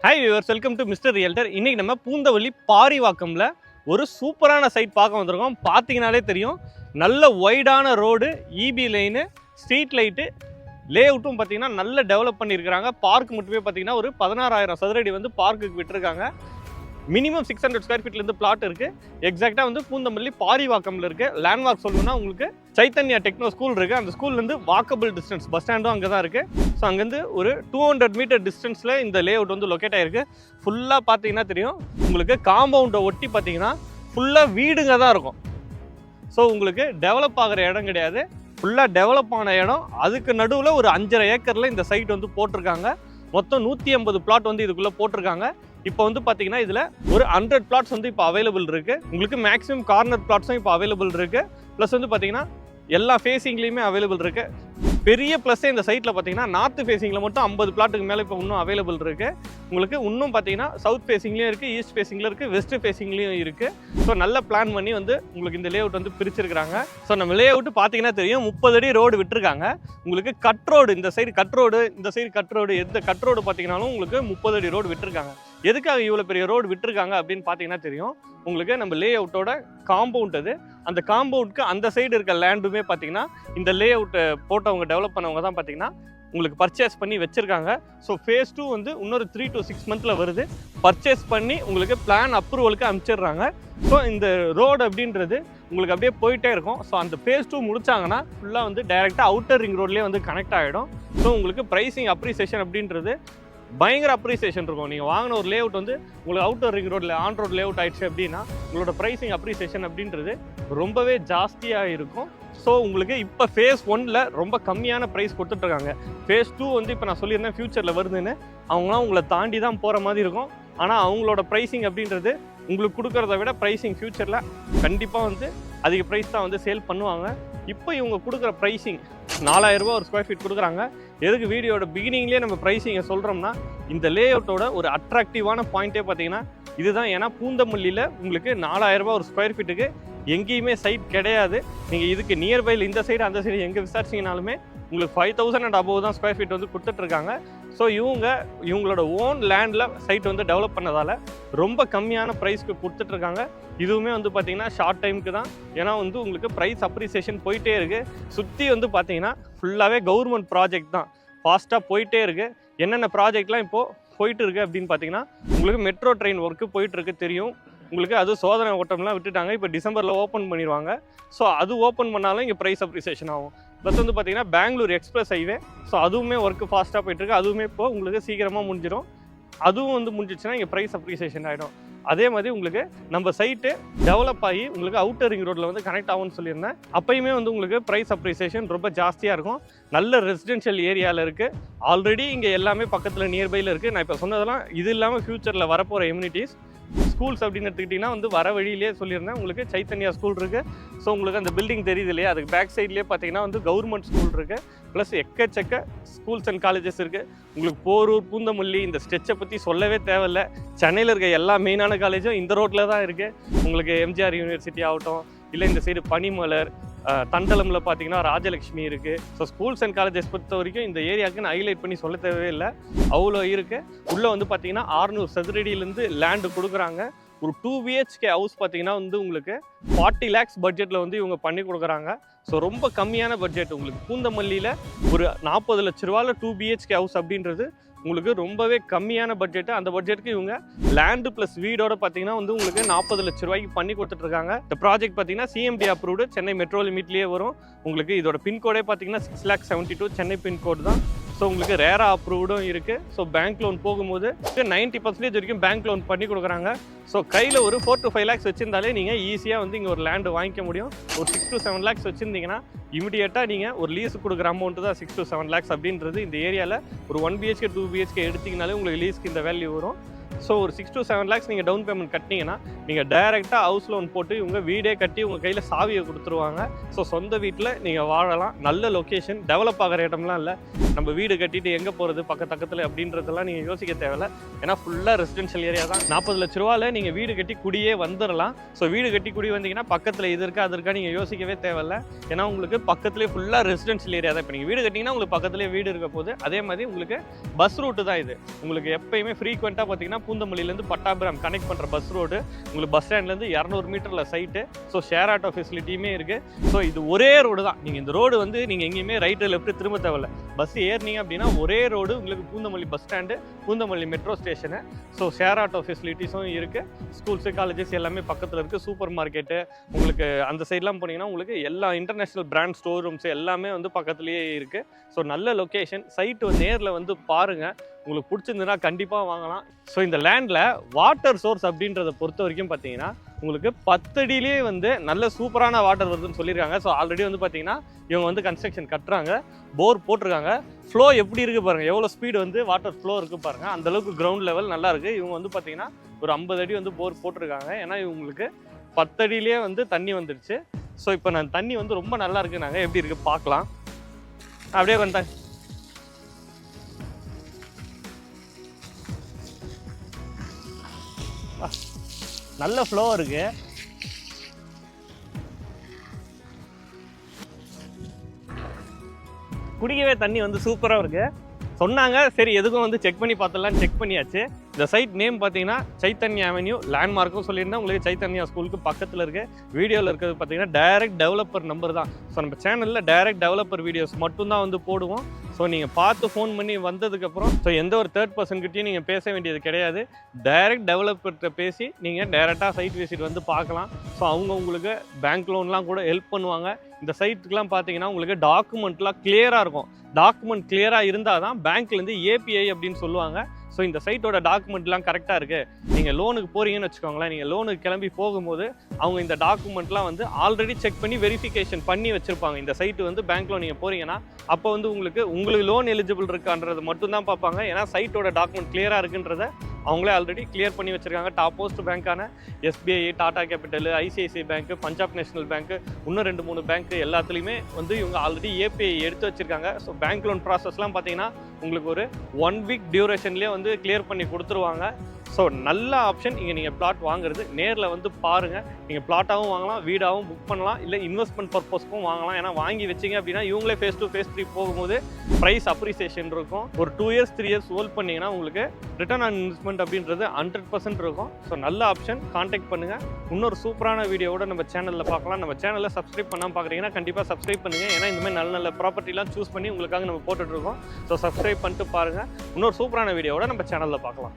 Hi viewers, welcome to mister realtor. இன்னைக்கு நம்ம பூந்தவல்லி பாரிவாக்கம்ல ஒரு சூப்பரான சைட் பார்க்க வந்திருக்கோம். பார்த்தீங்கனாலே தெரியும், நல்ல வைடான road, EB line, street light, லே அவுட்டும் பார்த்தீங்கன்னா நல்ல டெவலப் பண்ணியிருக்கிறாங்க. பார்க் மட்டுமே பார்த்தீங்கன்னா ஒரு 16,000 சதுரடி வந்து பார்க்குக்கு விட்டுருக்காங்க. மினிமம் 600 ஸ்கொயர் ஃபீட்லேருந்து பிளாட் இருக்குது. எக்ஸாக்டாக வந்து பூந்தமல்லி பாரிவாக்கமில் இருக்குது. லேண்ட்மார்க் சொல்லணும்னா உங்களுக்கு சைத்தன்யா டெக்னோ ஸ்கூல் இருக்குது. அந்த ஸ்கூல்லேருந்து வாக்கபிள் டிஸ்டன்ஸ், பஸ் ஸ்டாண்டும் அங்கே தான் இருக்குது. ஸோ அங்கேருந்து ஒரு 200 மீட்டர் டிஸ்டன்ஸில் இந்த லே அவுட் வந்து லொக்கேட் ஆகிருக்கு. ஃபுல்லாக பார்த்தீங்கன்னா தெரியும், உங்களுக்கு காம்பவுண்டை ஒட்டி பார்த்தீங்கன்னா ஃபுல்லாக வீடுங்க தான் இருக்கும். ஸோ உங்களுக்கு டெவலப் ஆகிற இடம் கிடையாது, ஃபுல்லாக டெவலப் ஆன இடம். அதுக்கு நடுவில் ஒரு 5.5 ஏக்கரில் இந்த சைட் வந்து போட்டிருக்காங்க. மொத்தம் 180 பிளாட் வந்து இதுக்குள்ளே போட்டிருக்காங்க. இப்போ வந்து பார்த்தீங்கன்னா இதில் ஒரு 100 பிளாட்ஸ் வந்து இப்போ அவைலபிள் இருக்குது. உங்களுக்கு மேக்ஸிமம் கார்னர் பிளாட்ஸும் இப்போ அவைலபிள் இருக்குது. ப்ளஸ் வந்து பார்த்தீங்கன்னா எல்லா ஃபேஸிங்லேயுமே அவைலபிள் இருக்குது. பெரிய ப்ளஸ்ஸே இந்த சைட்டில் பார்த்தீங்கன்னா நார்த் ஃபேஸிங்கில் மட்டும் 50 பிளாட்டுக்கு மேலே இப்போ இன்னும் அவைலபிள் இருக்குது. உங்களுக்கு இன்னும் பார்த்தீங்கன்னா சவுத் ஃபேஸிங்லேயும் இருக்குது, ஈஸ்ட் ஃபேஸிங்கில் இருக்குது, வெஸ்ட் ஃபேஸிங்லேயும் இருக்குது. ஸோ நல்ல பிளான் பண்ணி வந்து உங்களுக்கு இந்த லே அவுட் வந்து பிரிச்சிருக்கிறாங்க. ஸோ நம்ம லே அவுட் பார்த்தீங்கன்னா தெரியும், 30 அடி ரோடு விட்டுருக்காங்க. உங்களுக்கு கட் ரோடு, இந்த சைடு கட் ரோடு, இந்த சைடு கட் ரோடு, எந்த கட் ரோடு பார்த்தீங்கன்னாலும் உங்களுக்கு 30 அடி ரோடு விட்டுருக்காங்க. எதுக்காக இவ்வளோ பெரிய ரோடு விட்டுருக்காங்க அப்படின்னு பார்த்தீங்கன்னா தெரியும், உங்களுக்கு நம்ம லே அவுட்டோட காம்பவுண்ட் அது. அந்த காம்பவுண்டுக்கு அந்த சைடு இருக்க லேண்டுமே பார்த்தீங்கன்னா இந்த லே அவுட்டை போட்டவங்க, டெவலப் பண்ணவங்க தான் பார்த்தீங்கன்னா உங்களுக்கு பர்ச்சேஸ் பண்ணி வச்சுருக்காங்க. ஸோ ஃபேஸ் 2 வந்து இன்னொரு 3 to 6 மந்த்தில் வருது. பர்ச்சேஸ் பண்ணி உங்களுக்கு பிளான் அப்ரூவலுக்கு அனுப்பிச்சிடுறாங்க. ஸோ இந்த ரோடு அப்படின்றது உங்களுக்கு அப்படியே போயிட்டே இருக்கும். ஸோ அந்த ஃபேஸ் 2 முடிச்சாங்கன்னா ஃபுல்லாக வந்து டைரெக்டாக அவுட்டர் ரிங் ரோட்லேயே வந்து கனெக்ட் ஆகிடும். ஸோ உங்களுக்கு ப்ரைஸிங் அப்ரிசியேஷன் அப்படின்றது பயங்கர அப்ரிசியேஷன் இருக்கும். நீங்கள் வாங்கின ஒரு லே அவுட் வந்து உங்களுக்கு அவுட்டர் ரிங் ரோட்டில் ஆன் ரோட் லே அவுட் ஆயிடுச்சு அப்படின்னா உங்களோட ப்ரைஸிங் அப்ரிசியேஷன் அப்படின்றது ரொம்பவே ஜாஸ்தியாக இருக்கும். ஸோ உங்களுக்கு இப்போ ஃபேஸ் 1ல் ரொம்ப கம்மியான ப்ரைஸ் கொடுத்துட்ருக்காங்க. ஃபேஸ் 2 வந்து இப்போ நான் சொல்லியிருந்தேன் ஃப்யூச்சரில் வருதுன்னு, அவங்களாம் உங்களை தாண்டி தான் போகிற மாதிரி இருக்கும். ஆனால் அவங்களோட ப்ரைஸிங் அப்படின்றது உங்களுக்கு கொடுக்குறத விட ப்ரைஸிங் ஃப்யூச்சரில் கண்டிப்பாக வந்து அதிக ப்ரைஸ் தான் வந்து சேல் பண்ணுவாங்க. இப்போ இவங்க கொடுக்குற ப்ரைஸிங் 4,000 ரூபா ஒரு ஸ்கொயர் ஃபீட் கொடுக்குறாங்க. எதுக்கு வீடியோட பிகினிங்லேயே நம்ம ப்ரைஸிங்கை சொல்கிறோம்னா, இந்த லே அவுட்டோட ஒரு அட்ராக்டிவான பாயிண்ட்டே பார்த்தீங்கன்னா இதுதான். ஏன்னா பூந்தமல்லியில் உங்களுக்கு 4,000 ரூபா ஒரு ஸ்கொயர் ஃபீட்டுக்கு எங்கேயுமே சைட் கிடையாது. நீங்கள் இதுக்கு நியர்பையில் இந்த சைடு அந்த சைடு எங்கே விசாரிச்சிங்கனாலுமே உங்களுக்கு 5,000 and above தான் ஸ்கொயர் ஃபீட் வந்து கொடுத்துட்ருக்காங்க. ஸோ இவங்களோட ஓன் லேண்டில் சைட் வந்து டெவலப் பண்ணதால் ரொம்ப கம்மியான ப்ரைஸ்க்கு கொடுத்துட்ருக்காங்க. இதுவுமே வந்து பார்த்திங்கன்னா ஷார்ட் டைமுக்கு தான். ஏன்னா வந்து உங்களுக்கு ப்ரைஸ் அப்ரிசியேஷன் போயிட்டே இருக்குது. சுற்றி வந்து பார்த்திங்கன்னா ஃபுல்லாகவே கவர்மெண்ட் ப்ராஜெக்ட் தான் ஃபாஸ்ட்டாக போயிட்டே இருக்குது. என்னென்ன ப்ராஜெக்ட்லாம் இப்போது போயிட்டு இருக்குது அப்படின்னு பார்த்தீங்கன்னா, உங்களுக்கு மெட்ரோ ட்ரெயின் ஒர்க்கு போயிட்டுருக்கு தெரியும். உங்களுக்கு அது சோதனை ஓட்டம்லாம் விட்டுட்டாங்க. இப்போ டிசம்பரில் ஓப்பன் பண்ணிடுவாங்க. ஸோ அது ஓப்பன் பண்ணாலும் இங்கே ப்ரைஸ் அப்ரிசியேஷன் ஆகும். ப்ளஸ் வந்து பார்த்திங்கன்னா பெங்களூர் எக்ஸ்பிரஸ் ஹைவே, ஸோ அதுவுமே ஒர்க்கு ஃபாஸ்ட்டாக போயிட்டுருக்கு. அதுவுமே இப்போ உங்களுக்கு சீக்கிரமாக முடிஞ்சிடும். அதுவும் வந்து முடிஞ்சிச்சுன்னா இங்கே ப்ரைஸ் அப்ரிசியேஷன் ஆகிடும். அதே மாதிரி உங்களுக்கு நம்ம சைட்டு டெவலப் ஆகி உங்களுக்கு அவுட்டர் ரிங் ரோட்டில் வந்து கனெக்ட் ஆகும்னு சொல்லியிருந்தேன். அப்போயுமே வந்து உங்களுக்கு ப்ரைஸ் அப்ரிசியேஷன் ரொம்ப ஜாஸ்தியாக இருக்கும். நல்ல ரெசிடென்ஷியல் ஏரியாவில் இருக்குது. ஆல்ரெடி இங்கே எல்லாமே பக்கத்தில் நியர்பையில் இருக்குது. நான் இப்போ சொன்னதெல்லாம் இது இல்லாமல் ஃப்யூச்சரில் வரப்போகிற எம்யூனிட்டிஸ். ஸ்கூல்ஸ் அப்படின்னு எடுத்துக்கிட்டிங்கன்னா வந்து வர வழியிலே சொல்லியிருந்தேன், உங்களுக்கு சைத்தன்யா ஸ்கூல் இருக்குது. ஸோ உங்களுக்கு அந்த பில்டிங் தெரியுது இல்லையா, அதுக்கு பேக் சைட்லேயே பார்த்தீங்கன்னா வந்து கவர்மெண்ட் ஸ்கூல் இருக்குது. ப்ளஸ் எக்கச்சக்க ஸ்கூல்ஸ் அண்ட் காலேஜஸ் இருக்குது. உங்களுக்கு போரூர், பூந்தமல்லி இந்த ஸ்ட்ரெச்சை பற்றி சொல்லவே தேவையில்லை. சென்னையில் இருக்க எல்லா மெயினான காலேஜும் இந்த ரோட்டில் தான் இருக்குது. உங்களுக்கு எம்ஜிஆர் யூனிவர்சிட்டி ஆகட்டும், இல்லை இந்த சைடு பனிமலர், தண்டலமில் பார்த்தீங்கன்னா ராஜலக்ஷ்மி இருக்குது. ஸோ ஸ்கூல்ஸ் அண்ட் காலேஜஸ் பொறுத்த வரைக்கும் இந்த ஏரியாவுக்கு நான் ஹைலைட் பண்ணி சொல்ல தேவையே இல்லை, அவ்வளோ இருக்குது. உள்ளே வந்து பார்த்தீங்கன்னா 600 சதுரடியிலேருந்து லேண்டு கொடுக்குறாங்க. ஒரு 2 BHK ஹவுஸ் பார்த்தீங்கன்னா வந்து உங்களுக்கு 40 lakhs பட்ஜெட்டில் வந்து இவங்க பண்ணி கொடுக்குறாங்க. ஸோ ரொம்ப கம்மியான பட்ஜெட். உங்களுக்கு பூந்தமல்லியில் ஒரு 40 லட்ச ரூபாவில் 2 BHK ஹவுஸ் அப்படின்றது உங்களுக்கு ரொம்பவே கம்மியான பட்ஜெட்டு. அந்த பட்ஜெட்டுக்கு இவங்க லேண்டு ப்ளஸ் வீடோட பார்த்தீங்கன்னா வந்து உங்களுக்கு 40 லட்ச ரூபாய்க்கு பண்ணி கொடுத்துட்ருக்காங்க. இந்த ப்ராஜெக்ட் பார்த்தீங்கன்னா CMD அப்ரூவ்டு, சென்னை மெட்ரோ லிமிட்லேயே வரும். உங்களுக்கு இதோட பின்கோடே பார்த்தீங்கன்னா 6,72,000 சென்னை பின்கோடு தான். ஸோ உங்களுக்கு ரேரா அப்ரூவ்டும் இருக்குது. ஸோ பேங்க் லோன் போகும்போது 90% வரைக்கும் பேங்க் லோன் பண்ணி கொடுக்குறாங்க. ஸோ கையில் ஒரு 4 to 5 lakhs வச்சுருந்தாலே நீங்கள் ஈஸியாக வந்து இங்கே ஒரு லேண்டு வாங்கிக்க முடியும். ஒரு 6 to 7 lakhs வச்சுருந்தீங்கன்னா இமிடியேட்டாக நீங்கள் ஒரு லீஸுக்கு கொடுக்குற அமௌண்ட்டு தான் 6 to 7 lakhs அப்படின்றது. இந்த ஏரியாவில் ஒரு 1 BHK 2 BHK எடுத்திங்கனாலே உங்களுக்கு லீஸ்க்கு இந்த வேல்யூ வரும். ஸோ ஒரு 6 to 7 lakhs நீங்கள் டவுன் பேமெண்ட் கட்டினீங்கன்னா நீங்கள் டைரெக்டாக ஹவுஸ் லோன் போட்டு உங்கள் வீடே கட்டி உங்கள் கையில் சாவியை கொடுத்துருவாங்க. ஸோ சொந்த வீட்டில் நீங்கள் வாழலாம். நல்ல லொக்கேஷன், டெவலப் ஆகிற இடம்லாம் இல்லை. நம்ம வீடு கட்டிட்டு எங்கே போகிறது பக்கத்தில் அப்படின்றதெல்லாம் நீங்கள் யோசிக்க தேவையில்லை. ஏன்னா ஃபுல்லாக ரெசிடென்ஷியல் ஏரியா தான். 40 லட்ச ரூபாவில் நீங்கள் வீடு கட்டி குடியே வந்துடலாம். ஸோ வீடு கட்டி குடி வந்தீங்கன்னா பக்கத்தில் இது இருக்கா அது இருக்கா நீங்கள் யோசிக்கவே தேவையில்லை. ஏன்னா உங்களுக்கு பக்கத்துலேயே ஃபுல்லாக ரெசிடென்ஷியல் ஏரியா தான். இப்போ நீங்கள் வீடு கட்டிங்கன்னா உங்களுக்கு பக்கத்துலேயே வீடு இருக்க போது. அதே மாதிரி உங்களுக்கு பஸ் ரூட்டு தான் இது. உங்களுக்கு எப்பயுமே ஃப்ரீக்வெண்ட்டாக பார்த்தீங்கன்னா பூந்தமல்லியிலேருந்து பட்டாபிராம் கனெக்ட் பண்ணுற பஸ் ரோடு உங்களுக்கு பஸ் ஸ்டாண்ட்லேருந்து 200 மீட்டரில் சைட்டு. ஸோ ஷேர் ஆட்டோ ஃபெசிலிட்டியுமே இருக்குது. ஸோ இது ஒரே ரோடு தான். நீங்கள் இந்த ரோடு வந்து நீங்கள் எங்கேயுமே ரைட்டு லெஃப்ட்டு திரும்ப தேவையில்லை. பஸ் ஏறினீங்க அப்படின்னா ஒரே ரோடு உங்களுக்கு Poonamallee bus stand, Poonamallee metro station. So share auto ஃபெசிலிட்டிஸும் இருக்குது. ஸ்கூல்ஸு காலேஜஸ் எல்லாமே பக்கத்தில் இருக்குது. சூப்பர் மார்க்கெட்டு உங்களுக்கு அந்த சைட்லாம் போனீங்கன்னா உங்களுக்கு எல்லா இன்டர்நேஷ்னல் பிராண்ட் ஸ்டோர் ரூம்ஸ் எல்லாமே வந்து பக்கத்துலேயே இருக்குது. ஸோ நல்ல லொக்கேஷன். சைட்டு நேரில் வந்து பாருங்கள். உங்களுக்கு பிடிச்சிருந்துன்னா கண்டிப்பாக வாங்கலாம். ஸோ இந்த லேண்டில் வாட்டர் சோர்ஸ் அப்படின்றத பொறுத்த வரைக்கும் பார்த்தீங்கன்னா உங்களுக்கு 10 அடியிலே வந்து நல்ல சூப்பரான வாட்டர் வருதுன்னு சொல்லியிருக்காங்க. ஸோ ஆல்ரெடி வந்து பார்த்தீங்கன்னா இவங்க வந்து கன்ஸ்ட்ரக்ஷன் கட்டுறாங்க, போர் போட்டிருக்காங்க. ஃப்ளோ எப்படி இருக்குது பாருங்கள், எவ்வளோ ஸ்பீடு வந்து வாட்டர் ஃப்ளோ இருக்குது பாருங்கள். அந்தளவுக்கு கிரவுண்ட் லெவல் நல்லா இருக்குது. இவங்க வந்து பார்த்தீங்கன்னா ஒரு 50 அடி வந்து போர் போட்டிருக்காங்க. ஏன்னா இவங்களுக்கு 10 அடியிலே வந்து தண்ணி வந்துடுச்சு. ஸோ இப்போ நான் தண்ணி வந்து ரொம்ப நல்லா இருக்குது. நாங்கள் எப்படி இருக்குது பார்க்கலாம். அப்படியே வந்தேன். நல்ல ஃப்ளோ இருக்கு. குடிக்கவே தண்ணி வந்து சூப்பராக இருக்கு. சொன்னாங்க சரி எதுக்கும் வந்து செக் பண்ணி பார்த்தலாம். செக் பண்ணியாச்சு. இந்த சைட் நேம் பார்த்தீங்கன்னா சைத்தன்யா அவென்யூ. லேண்ட்மார்க்கும் சொல்லியிருந்தேன் உங்களுக்கு. சைத்தன்யா ஸ்கூலுக்கு பக்கத்தில் இருக்குது. வீடியோவில் இருக்கிறது பார்த்தீங்கன்னா டைரக்ட் டெவலப்பர் நம்பர் தான். ஸோ நம்ம சேனலில் டைரக்ட் டெவலப்பர் வீடியோஸ் மட்டும்தான் வந்து போடுவோம். ஸோ நீங்கள் பார்த்து ஃபோன் பண்ணி வந்ததுக்கப்புறம் ஸோ எந்த ஒரு தேர்ட் பர்சன்கிட்டையும் நீங்கள் பேச வேண்டியது கிடையாது. டைரக்ட் டெவலப்பர்கிட்ட பேசி நீங்கள் டைரெக்டாக சைட் விசிட் வந்து பார்க்கலாம். ஸோ அவங்க உங்களுக்கு பேங்க் லோன்லாம் கூட ஹெல்ப் பண்ணுவாங்க. இந்த சைட்டுக்கெலாம் பார்த்தீங்கன்னா உங்களுக்கு டாக்குமெண்ட்லாம் கிளியராக இருக்கும். டாக்குமெண்ட் கிளியராக இருந்தால் தான் பேங்க்லேருந்து ஏபிஐ அப்படின்னு சொல்லுவாங்க. ஸோ இந்த சைட்டோட டாக்குமெண்ட்லாம் கரெக்டாக இருக்குது. நீங்கள் லோனுக்கு போகிறீங்கன்னு வச்சுக்கோங்களேன். நீங்கள் லோனுக்கு கிளம்பி போகும்போது அவங்க இந்த டாக்குமெண்ட்லாம் வந்து ஆல்ரெடி செக் பண்ணி வெரிஃபிகேஷன் பண்ணி வச்சுருப்பாங்க. இந்த சைட்டு வந்து பேங்க்கில் நீங்கள் போகிறீங்கன்னா அப்போ வந்து உங்களுக்கு லோன் எலிஜிபிள் இருக்கான்றது மட்டும்தான் பார்ப்பாங்க. ஏன்னா சைட்டோட டாக்குமெண்ட் கிளியராக இருக்குன்றத அவங்களே ஆல்ரெடி கிளியர் பண்ணி வச்சுருக்காங்க. டாப் மோஸ்ட் பேங்க்கான SBI, Tata capital, ICICI bank, Punjab national bank, இன்னும் 2-3 பேங்க்கு எல்லாத்துலேயுமே வந்து இவங்க ஆல்ரெடி ஏபிஐ எடுத்து வச்சுருக்காங்க. ஸோ பேங்க் லோன் ப்ராசஸ்லாம் பார்த்தீங்கன்னா உங்களுக்கு ஒரு 1 வீக் டியூரேஷன்லேயே வந்து கிளியர் பண்ணி கொடுத்துருவாங்க. ஸோ நல்ல ஆப்ஷன். இங்கே நீங்கள் பிளாட் வாங்குறது நேரில் வந்து பாருங்கள். நீங்கள் பிளாட்டாகவும் வாங்கலாம், வீடாகவும் புக் பண்ணலாம், இல்லை இன்வெஸ்ட்மெண்ட் பர்பஸ்க்கும் வாங்கலாம். ஏன்னா வாங்கி வச்சிங்க அப்படின்னா இவங்களே ஃபேஸ் 2 ஃபேஸ் 3 போகும்போது ப்ரைஸ் அப்ரிசியேஷன் இருக்கும். ஒரு 2 இயர்ஸ் 3 இயர்ஸ் ஹோல்ட் பண்ணிங்கன்னா உங்களுக்கு ரிட்டர்ன் ஆன் இன்வெஸ்ட்மெண்ட் அப்படின்றது 100% இருக்கும். ஸோ நல்ல ஆப்ஷன். கான்டாக்ட் பண்ணுங்கள். இன்னொரு சூப்பரான வீடியோவோட நம்ம சேனலில் பார்க்கலாம். நம்ம சேனலில் சப்ஸ்கிரைப் பண்ணாமல் பார்க்குறீங்கன்னா கண்டிப்பாக சப்ஸ்கிரைப் பண்ணுங்கள். ஏன்னா இந்த மாதிரி நல்ல நல்ல ப்ராப்பர்ட்டிலாம் சூஸ் பண்ணி உங்களுக்காக நம்ம போட்டுட்ருக்கோம். ஸோ சப்ஸ்கிரைப் பண்ணிட்டு பாருங்கள். இன்னொரு சூப்பரான வீடியோவோட நம்ம சேனலில் பார்க்கலாம்.